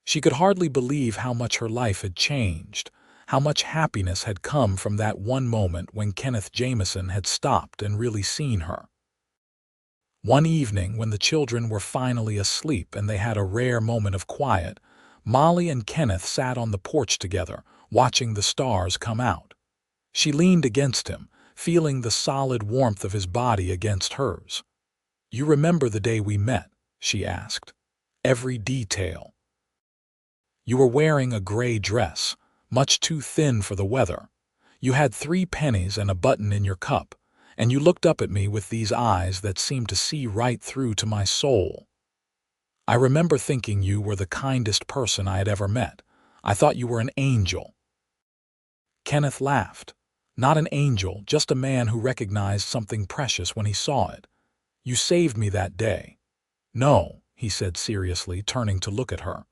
S1: She could hardly believe how much her life had changed, how much happiness had come from that one moment when Kenneth Jamison had stopped and really seen her. One evening, when the children were finally asleep and they had a rare moment of quiet, Molly and Kenneth sat on the porch together, watching the stars come out. She leaned against him, feeling the solid warmth of his body against hers. "You remember the day we met?" she asked. "Every detail. You were wearing a gray dress, much too thin for the weather. You had 3 pennies and a button in your cup, and you looked up at me with these eyes that seemed to see right through to my soul. I remember thinking you were the kindest person I had ever met. I thought you were an angel." Kenneth laughed. "Not an angel, just a man who recognized something precious when he saw it. You saved me that day." "No," he said seriously, turning to look at her.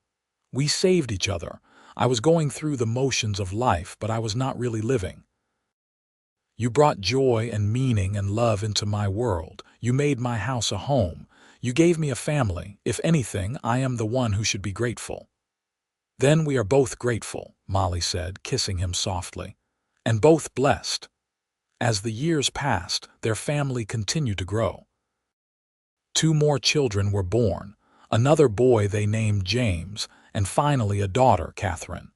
S1: "We saved each other. I was going through the motions of life, but I was not really living. You brought joy and meaning and love into my world. You made my house a home. You gave me a family. If anything, I am the one who should be grateful." "Then we are both grateful," Molly said, kissing him softly, "and both blessed." As the years passed, their family continued to grow. 2 more children were born, another boy they named James, and finally a daughter, Catherine.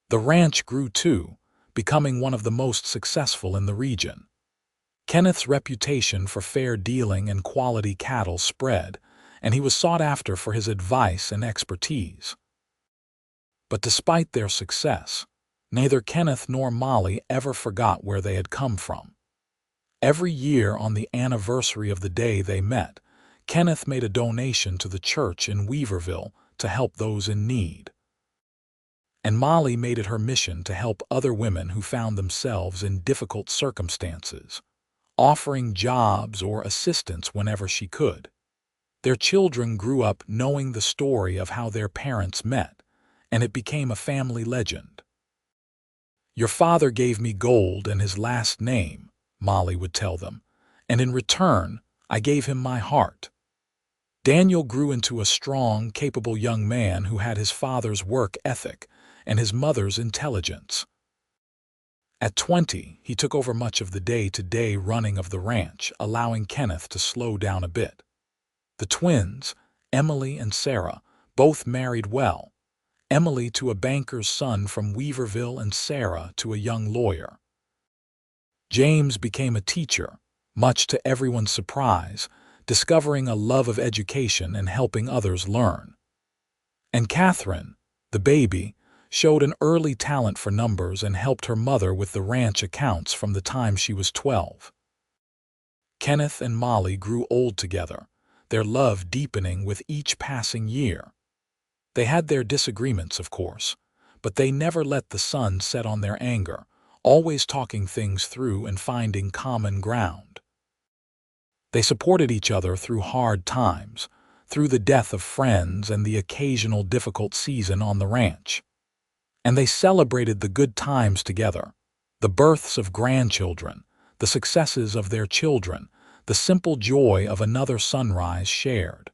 S1: The ranch grew too, becoming one of the most successful in the region. Kenneth's reputation for fair dealing and quality cattle spread, and he was sought after for his advice and expertise. But despite their success, neither Kenneth nor Molly ever forgot where they had come from. Every year on the anniversary of the day they met, Kenneth made a donation to the church in Weaverville to help those in need. And Molly made it her mission to help other women who found themselves in difficult circumstances, offering jobs or assistance whenever she could. Their children grew up knowing the story of how their parents met, and it became a family legend. "Your father gave me gold and his last name," Molly would tell them, "and in return, I gave him my heart." Daniel grew into a strong, capable young man who had his father's work ethic and his mother's intelligence. At 20, he took over much of the day-to-day running of the ranch, allowing Kenneth to slow down a bit. The twins, Emily and Sarah, both married well, Emily to a banker's son from Weaverville and Sarah to a young lawyer. James became a teacher, much to everyone's surprise, discovering a love of education and helping others learn. And Catherine, the baby, showed an early talent for numbers and helped her mother with the ranch accounts from the time she was 12. Kenneth and Molly grew old together, their love deepening with each passing year. They had their disagreements, of course, but they never let the sun set on their anger, always talking things through and finding common ground. They supported each other through hard times, through the death of friends and the occasional difficult season on the ranch. And they celebrated the good times together, the births of grandchildren, the successes of their children, the simple joy of another sunrise shared.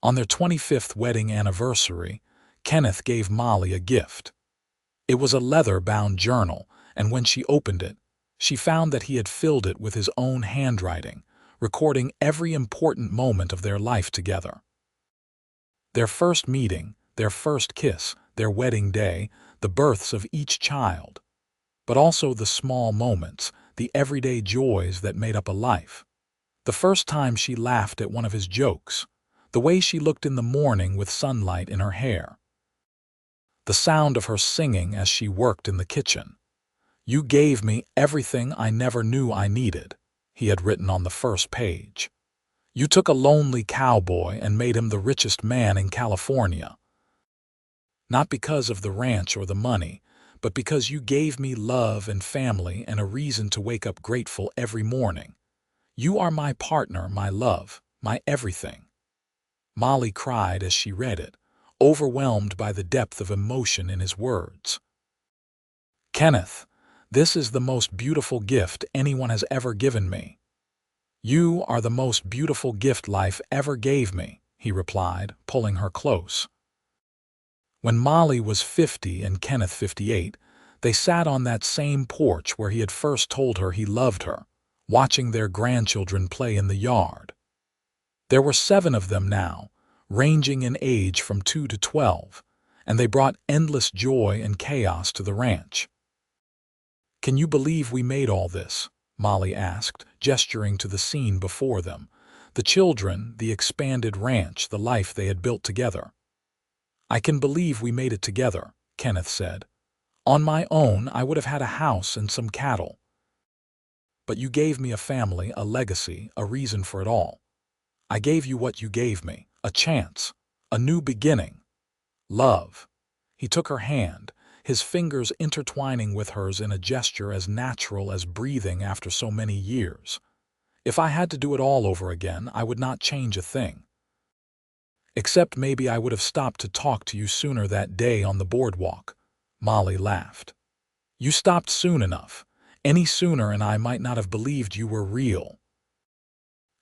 S1: On their 25th wedding anniversary, Kenneth gave Molly a gift. It was a leather-bound journal, and when she opened it, she found that he had filled it with his own handwriting, recording every important moment of their life together. Their first meeting, their first kiss, their wedding day, the births of each child, but also the small moments, the everyday joys that made up a life. The first time she laughed at one of his jokes, the way she looked in the morning with sunlight in her hair, the sound of her singing as she worked in the kitchen. "You gave me everything I never knew I needed," he had written on the first page. "You took a lonely cowboy and made him the richest man in California. Not because of the ranch or the money, but because you gave me love and family and a reason to wake up grateful every morning. You are my partner, my love, my everything." Molly cried as she read it, overwhelmed by the depth of emotion in his words. "Kenneth, this is the most beautiful gift anyone has ever given me." "You are the most beautiful gift life ever gave me," he replied, pulling her close. When Molly was 50 and Kenneth 58, they sat on that same porch where he had first told her he loved her, watching their grandchildren play in the yard. There were 7 of them now, ranging in age from 2 to 12, and they brought endless joy and chaos to the ranch. "Can you believe we made all this?" Molly asked, gesturing to the scene before them, the children, the expanded ranch, the life they had built together. "I can believe we made it together," Kenneth said. "On my own, I would have had a house and some cattle. But you gave me a family, a legacy, a reason for it all. I gave you what you gave me, a chance, a new beginning. Love." He took her hand, his fingers intertwining with hers in a gesture as natural as breathing after so many years. "If I had to do it all over again, I would not change a thing. Except maybe I would have stopped to talk to you sooner that day on the boardwalk." Molly laughed. "You stopped soon enough. Any sooner and I might not have believed you were real."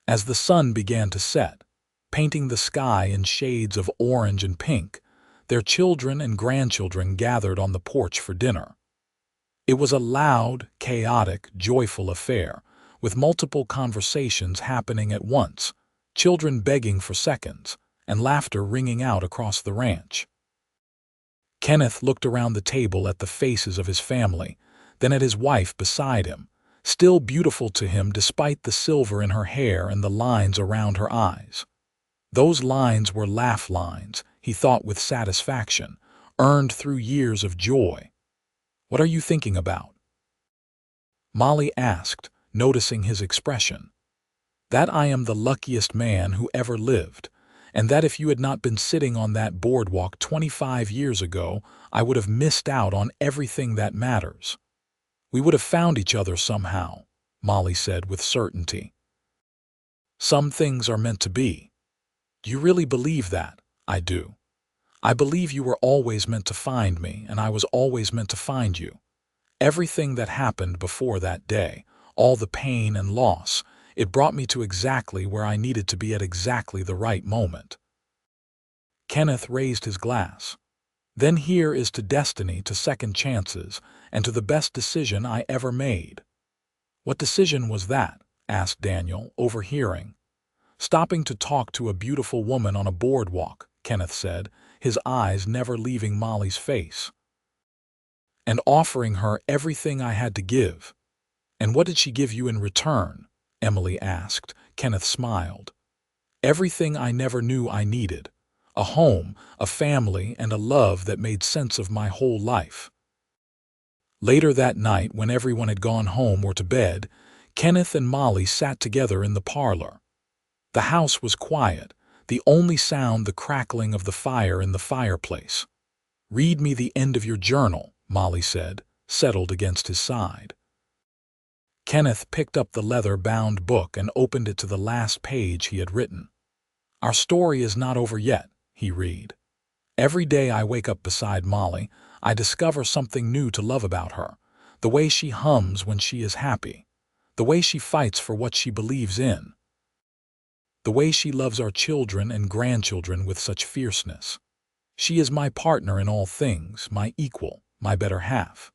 S1: As the sun began to set, painting the sky in shades of orange and pink, their children and grandchildren gathered on the porch for dinner. It was a loud, chaotic, joyful affair, with multiple conversations happening at once, children begging for seconds, and laughter ringing out across the ranch. Kenneth looked around the table at the faces of his family, then at his wife beside him, still beautiful to him despite the silver in her hair and the lines around her eyes. Those lines were laugh lines, he thought with satisfaction, earned through years of joy. What are you thinking about? Molly asked, noticing his expression. That I am the luckiest man who ever lived, and that if you had not been sitting on that boardwalk 25 years ago, I would have missed out on everything that matters. We would have found each other somehow, Molly said with certainty. Some things are meant to be. Do you really believe that? I do. I believe you were always meant to find me, and I was always meant to find you. Everything that happened before that day, all the pain and loss, it brought me to exactly where I needed to be at exactly the right moment. Kenneth raised his glass. Then here is to destiny, to second chances, and to the best decision I ever made. What decision was that? Asked Daniel, overhearing. Stopping to talk to a beautiful woman on a boardwalk, Kenneth said, his eyes never leaving Molly's face. And offering her everything I had to give. And what did she give you in return? Emily asked. Kenneth smiled. Everything I never knew I needed. A home, a family, and a love that made sense of my whole life. Later that night, when everyone had gone home or to bed, Kenneth and Molly sat together in the parlor. The house was quiet, the only sound the crackling of the fire in the fireplace. Read me the end of your journal, Molly said, settled against his side. Kenneth picked up the leather-bound book and opened it to the last page he had written. Our story is not over yet, he read. Every day I wake up beside Molly, I discover something new to love about her. The way she hums when she is happy. The way she fights for what she believes in. The way she loves our children and grandchildren with such fierceness. She is my partner in all things, my equal, my better half.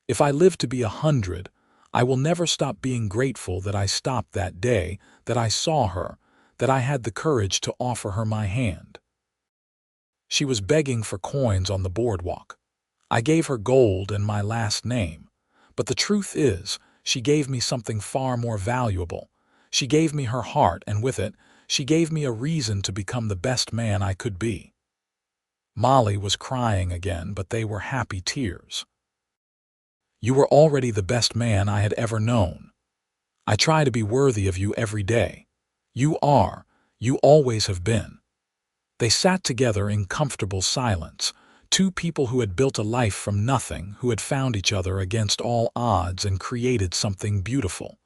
S1: If I live to be 100, I will never stop being grateful that I stopped that day, that I saw her, that I had the courage to offer her my hand. She was begging for coins on the boardwalk. I gave her gold and my last name. But the truth is, she gave me something far more valuable. She gave me her heart, and with it, she gave me a reason to become the best man I could be. Molly was crying again, but they were happy tears. You were already the best man I had ever known. I try to be worthy of you every day. You are, you always have been. They sat together in comfortable silence, two people who had built a life from nothing, who had found each other against all odds and created something beautiful.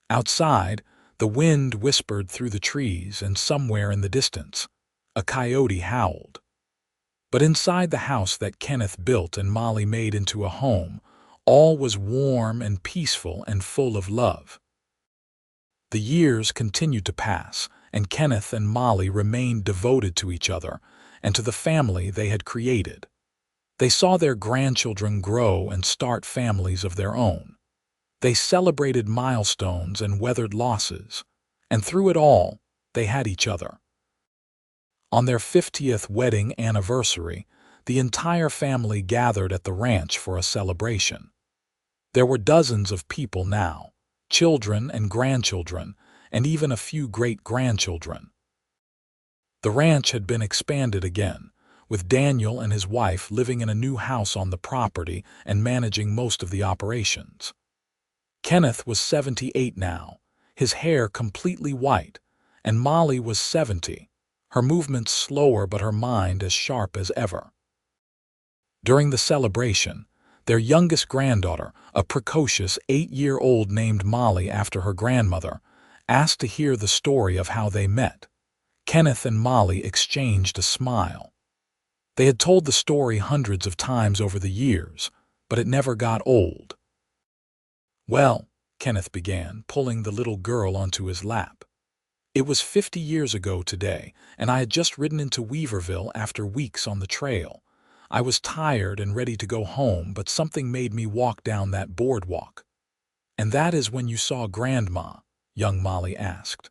S1: Outside, the wind whispered through the trees, and somewhere in the distance, a coyote howled. But inside the house that Kenneth built and Molly made into a home, all was warm and peaceful and full of love. The years continued to pass, and Kenneth and Molly remained devoted to each other and to the family they had created. They saw their grandchildren grow and start families of their own. They celebrated milestones and weathered losses, and through it all, they had each other. On their 50th wedding anniversary, the entire family gathered at the ranch for a celebration. There were dozens of people now, children and grandchildren, and even a few great-grandchildren. The ranch had been expanded again, with Daniel and his wife living in a new house on the property and managing most of the operations. Kenneth was 78 now, his hair completely white, and Molly was 70, her movements slower but her mind as sharp as ever. During the celebration, their youngest granddaughter, a precocious 8-year-old named Molly after her grandmother, asked to hear the story of how they met. Kenneth and Molly exchanged a smile. They had told the story hundreds of times over the years, but it never got old. Well, Kenneth began, pulling the little girl onto his lap. It was 50 years ago today, and I had just ridden into Weaverville after weeks on the trail. I was tired and ready to go home, but something made me walk down that boardwalk. And that is when you saw Grandma, young Molly asked.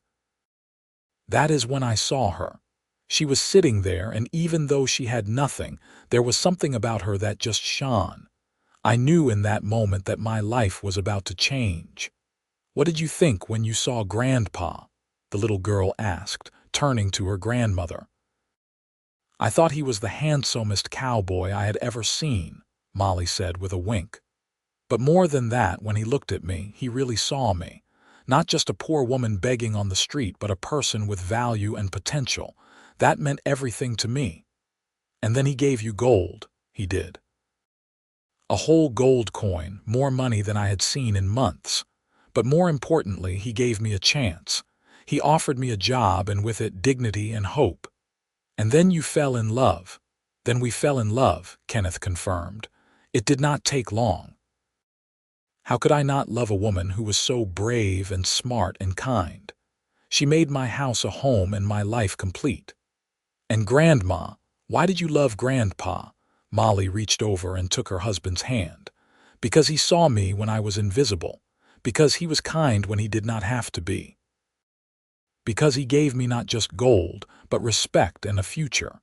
S1: That is when I saw her. She was sitting there, and even though she had nothing, there was something about her that just shone. I knew in that moment that my life was about to change. What did you think when you saw Grandpa? The little girl asked, turning to her grandmother. I thought he was the handsomest cowboy I had ever seen, Molly said with a wink. But more than that, when he looked at me, he really saw me. Not just a poor woman begging on the street, but a person with value and potential. That meant everything to me. And then he gave you gold. He did. A whole gold coin, more money than I had seen in months. But more importantly, he gave me a chance. He offered me a job, and with it, dignity and hope. And then you fell in love. Then we fell in love, Kenneth confirmed. It did not take long. How could I not love a woman who was so brave and smart and kind? She made my house a home and my life complete. And Grandma, why did you love Grandpa? Molly reached over and took her husband's hand. Because he saw me when I was invisible. Because he was kind when he did not have to be. Because he gave me not just gold, but respect and a future.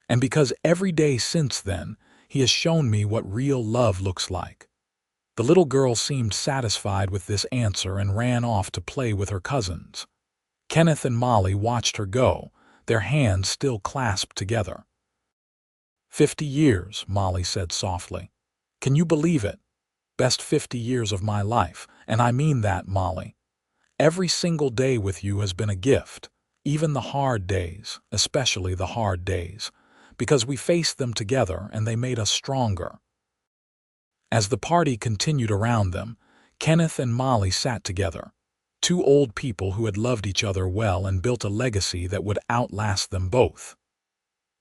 S1: And because every day since then, he has shown me what real love looks like. The little girl seemed satisfied with this answer and ran off to play with her cousins. Kenneth and Molly watched her go, their hands still clasped together. 50 years, Molly said softly. Can you believe it? Best 50 years of my life, and I mean that, Molly. Every single day with you has been a gift, even the hard days, especially the hard days, because we faced them together and they made us stronger. As the party continued around them, Kenneth and Molly sat together, two old people who had loved each other well and built a legacy that would outlast them both.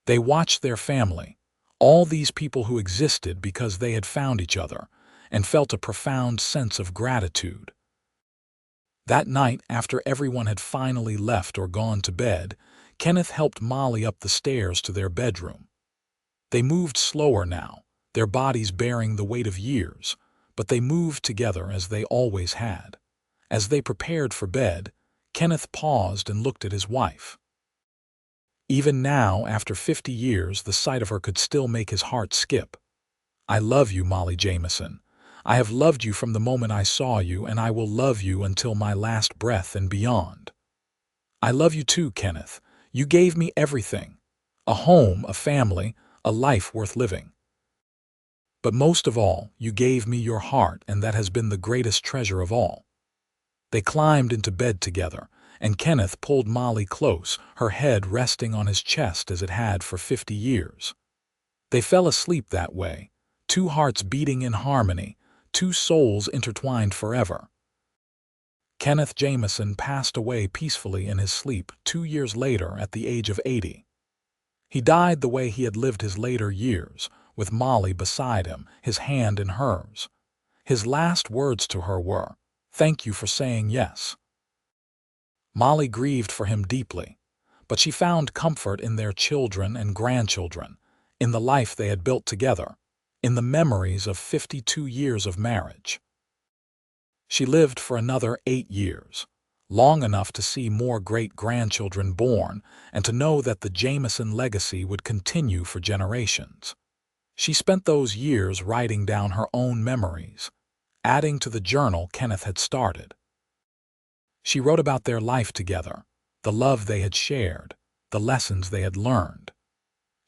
S1: They watched their family, all these people who existed because they had found each other, and felt a profound sense of gratitude. That night, after everyone had finally left or gone to bed, Kenneth helped Molly up the stairs to their bedroom. They moved slower now, their bodies bearing the weight of years, but they moved together as they always had. As they prepared for bed, Kenneth paused and looked at his wife. Even now, after 50 years, the sight of her could still make his heart skip. I love you, Molly Jamison. I have loved you from the moment I saw you, and I will love you until my last breath and beyond. I love you too, Kenneth. You gave me everything. A home, a family, a life worth living. But most of all, you gave me your heart, and that has been the greatest treasure of all. They climbed into bed together, and Kenneth pulled Molly close, her head resting on his chest as it had for 50 years. They fell asleep that way, two hearts beating in harmony, two souls intertwined forever. Kenneth Jamison passed away peacefully in his sleep 2 years later at the age of 80. He died the way he had lived his later years, with Molly beside him, his hand in hers. His last words to her were, "Thank you for saying yes." Molly grieved for him deeply, but she found comfort in their children and grandchildren, in the life they had built together, in the memories of 52 years of marriage. She lived for another 8 years, long enough to see more great-grandchildren born and to know that the Jamison legacy would continue for generations. She spent those years writing down her own memories, adding to the journal Kenneth had started. She wrote about their life together, the love they had shared, the lessons they had learned.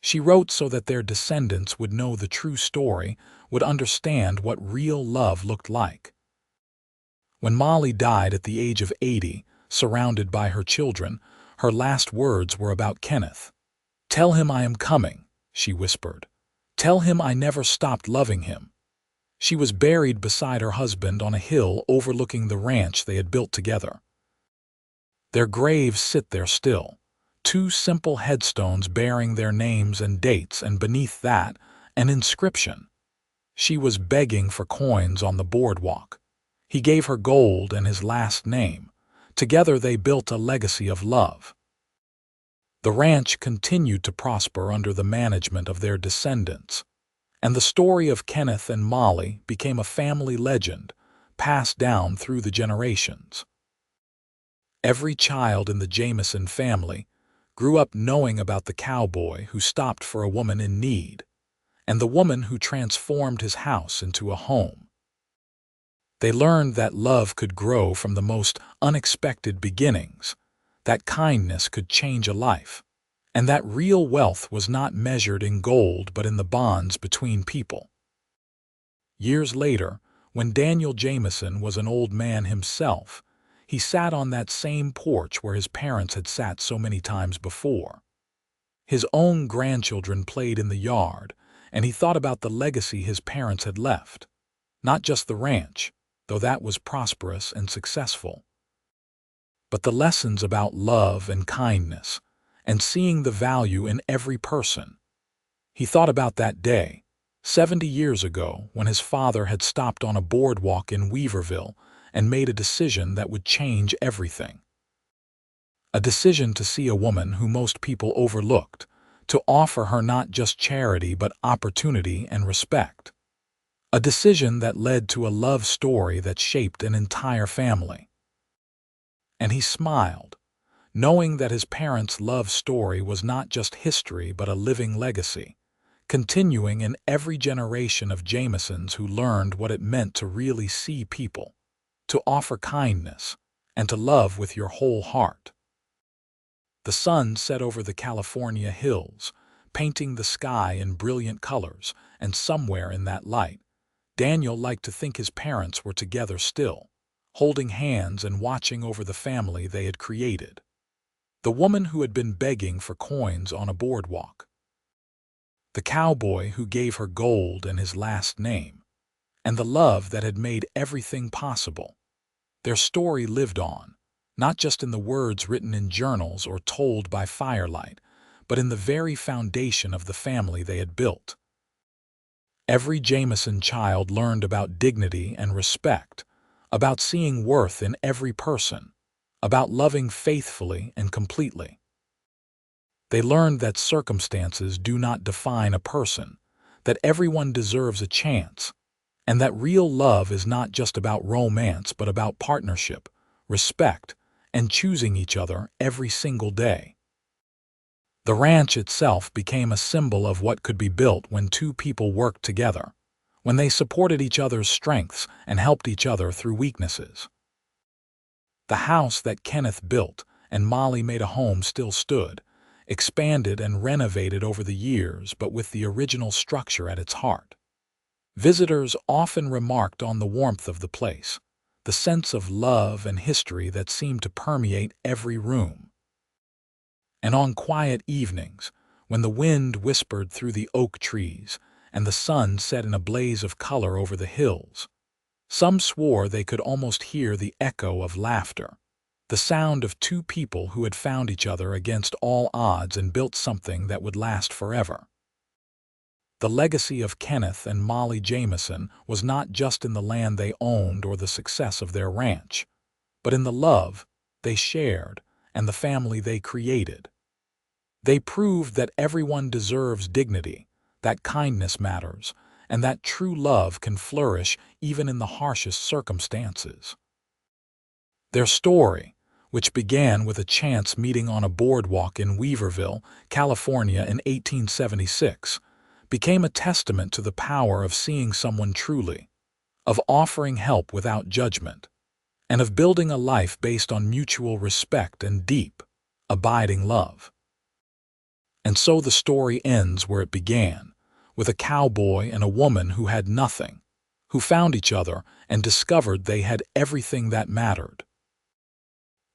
S1: She wrote so that their descendants would know the true story, would understand what real love looked like. When Molly died at the age of 80, surrounded by her children, her last words were about Kenneth. "Tell him I am coming," she whispered. "Tell him I never stopped loving him." She was buried beside her husband on a hill overlooking the ranch they had built together. Their graves sit there still, two simple headstones bearing their names and dates, and beneath that, an inscription. She was begging for coins on the boardwalk. He gave her gold and his last name. Together they built a legacy of love. The ranch continued to prosper under the management of their descendants, and the story of Kenneth and Molly became a family legend, passed down through the generations. Every child in the Jamison family grew up knowing about the cowboy who stopped for a woman in need, and the woman who transformed his house into a home. They learned that love could grow from the most unexpected beginnings, that kindness could change a life, And that real wealth was not measured in gold but in the bonds between people. Years later, when Daniel Jamison was an old man himself, he sat on that same porch where his parents had sat so many times before. His own grandchildren played in the yard, and he thought about the legacy his parents had left. Not just the ranch, though that was prosperous and successful, but the lessons about love and kindness, and seeing the value in every person. He thought about that day, 70 years ago, when his father had stopped on a boardwalk in Weaverville and made a decision that would change everything. A decision to see a woman who most people overlooked, to offer her not just charity but opportunity and respect. A decision that led to a love story that shaped an entire family. And he smiled, knowing that his parents' love story was not just history but a living legacy, continuing in every generation of Jamisons who learned what it meant to really see people, to offer kindness, and to love with your whole heart. The sun set over the California hills, painting the sky in brilliant colors, and somewhere in that light, Daniel liked to think his parents were together still, holding hands and watching over the family they had created. The woman who had been begging for coins on a boardwalk. The cowboy who gave her gold and his last name. And the love that had made everything possible. Their story lived on, not just in the words written in journals or told by firelight, but in the very foundation of the family they had built. Every Jamison child learned about dignity and respect, about seeing worth in every person, about loving faithfully and completely. They learned that circumstances do not define a person, that everyone deserves a chance, and that real love is not just about romance but about partnership, respect, and choosing each other every single day. The ranch itself became a symbol of what could be built when two people worked together, when they supported each other's strengths and helped each other through weaknesses. The house that Kenneth built and Molly made a home still stood, expanded and renovated over the years but with the original structure at its heart. Visitors often remarked on the warmth of the place, the sense of love and history that seemed to permeate every room. And on quiet evenings, when the wind whispered through the oak trees and the sun set in a blaze of color over the hills, some swore they could almost hear the echo of laughter, the sound of two people who had found each other against all odds and built something that would last forever. The legacy of Kenneth and Molly Jamison was not just in the land they owned or the success of their ranch, but in the love they shared and the family they created. They proved that everyone deserves dignity, that kindness matters, and that true love can flourish even in the harshest circumstances. Their story, which began with a chance meeting on a boardwalk in Weaverville, California in 1876, became a testament to the power of seeing someone truly, of offering help without judgment, and of building a life based on mutual respect and deep, abiding love. And so the story ends where it began, with a cowboy and a woman who had nothing, who found each other and discovered they had everything that mattered.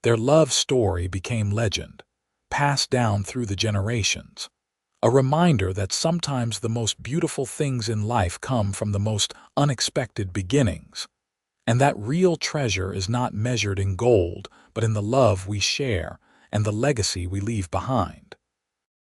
S1: Their love story became legend, passed down through the generations, a reminder that sometimes the most beautiful things in life come from the most unexpected beginnings, and that real treasure is not measured in gold but in the love we share and the legacy we leave behind.